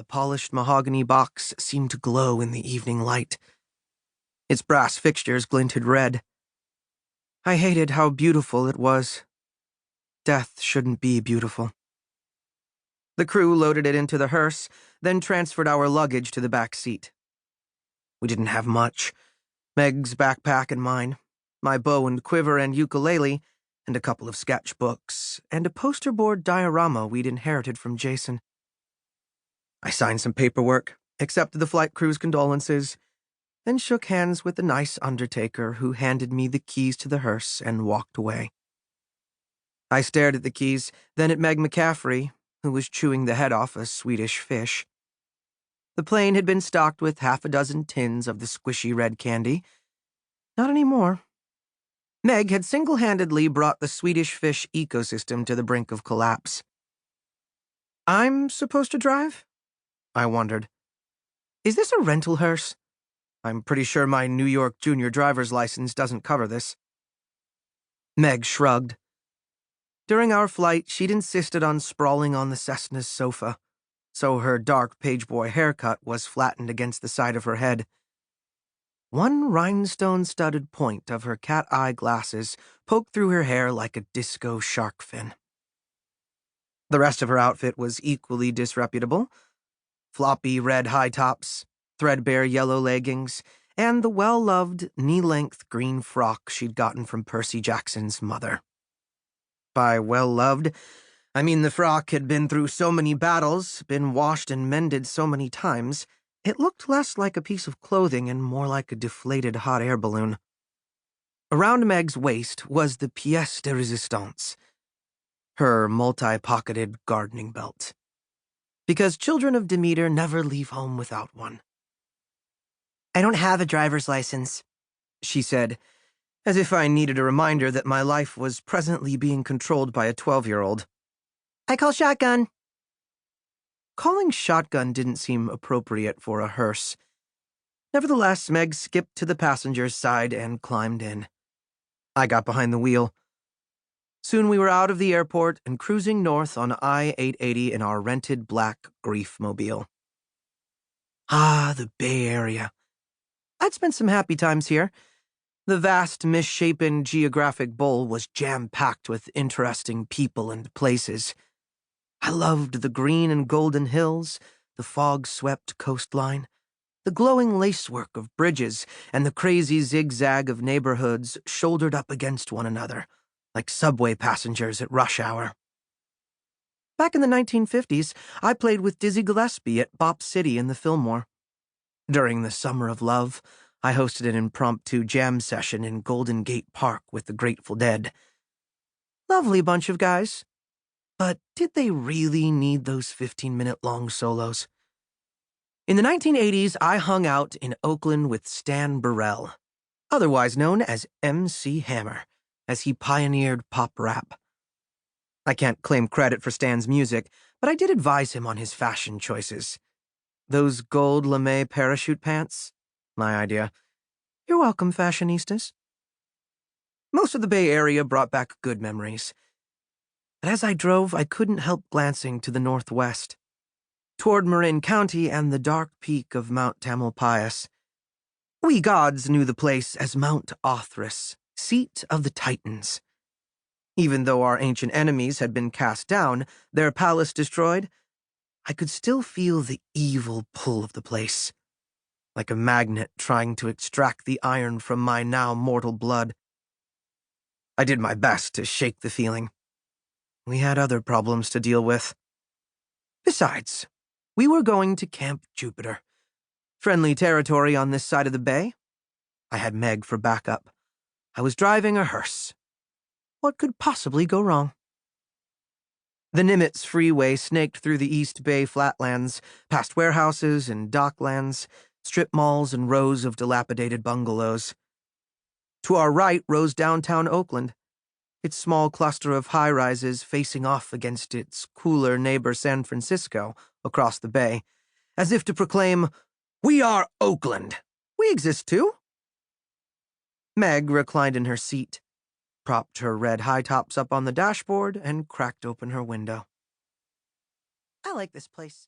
polished mahogany box seemed to glow in the evening light. Its brass fixtures glinted red. I hated how beautiful it was. Death shouldn't be beautiful. The crew loaded it into the hearse, then transferred our luggage to the back seat. We didn't have much. Meg's backpack and mine, my bow and quiver and ukulele, and a couple of sketchbooks, and a poster board diorama we'd inherited from Jason. I signed some paperwork, accepted the flight crew's condolences, then shook hands with the nice undertaker who handed me the keys to the hearse and walked away. I stared at the keys, then at Meg McCaffrey, who was chewing the head off a Swedish fish. The plane had been stocked with half a dozen tins of the squishy red candy. Not anymore. Meg had single-handedly brought the Swedish fish ecosystem to the brink of collapse. I'm supposed to drive? I wondered. Is this a rental hearse? I'm pretty sure my New York junior driver's license doesn't cover this. Meg shrugged. During our flight, she'd insisted on sprawling on the Cessna's sofa, so her dark pageboy haircut was flattened against the side of her head. One rhinestone-studded point of her cat-eye glasses poked through her hair like a disco shark fin. The rest of her outfit was equally disreputable. Floppy red high tops, threadbare yellow leggings, and the well-loved knee-length green frock she'd gotten from Percy Jackson's mother. By well-loved, I mean the frock had been through so many battles, been washed and mended so many times, it looked less like a piece of clothing and more like a deflated hot air balloon. Around Meg's waist was the pièce de résistance, her multi-pocketed gardening belt. Because children of Demeter never leave home without one. I don't have a driver's license, she said, as if I needed a reminder that my life was presently being controlled by a 12-year-old. I call shotgun. Calling shotgun didn't seem appropriate for a hearse. Nevertheless, Meg skipped to the passenger's side and climbed in. I got behind the wheel. Soon we were out of the airport and cruising north on I-880 in our rented black Griefmobile. Ah, the Bay Area. I'd spent some happy times here. The vast, misshapen geographic bowl was jam-packed with interesting people and places. I loved the green and golden hills, the fog-swept coastline, the glowing lacework of bridges, and the crazy zigzag of neighborhoods shouldered up against one another, like subway passengers at rush hour. Back in the 1950s, I played with Dizzy Gillespie at Bop City in the Fillmore. During the Summer of Love, I hosted an impromptu jam session in Golden Gate Park with the Grateful Dead. Lovely bunch of guys. But did they really need those 15-minute-long solos? In the 1980s, I hung out in Oakland with Stan Burrell, otherwise known as MC Hammer, as he pioneered pop rap. I can't claim credit for Stan's music, but I did advise him on his fashion choices. Those gold lame parachute pants? My idea. You're welcome, fashionistas. Most of the Bay Area brought back good memories. But as I drove, I couldn't help glancing to the northwest, toward Marin County and the dark peak of Mount Tamalpais. We gods knew the place as Mount Othrys, seat of the Titans. Even though our ancient enemies had been cast down, their palace destroyed, I could still feel the evil pull of the place, like a magnet trying to extract the iron from my now mortal blood. I did my best to shake the feeling. We had other problems to deal with. Besides, we were going to Camp Jupiter. Friendly territory on this side of the bay. I had Meg for backup. I was driving a hearse. What could possibly go wrong? The Nimitz Freeway snaked through the East Bay flatlands, past warehouses and docklands, strip malls and rows of dilapidated bungalows. To our right rose downtown Oakland, its small cluster of high-rises facing off against its cooler neighbor San Francisco across the bay, as if to proclaim, "We are Oakland. We exist too." Meg reclined in her seat, propped her red high tops up on the dashboard, and cracked open her window. I like this place.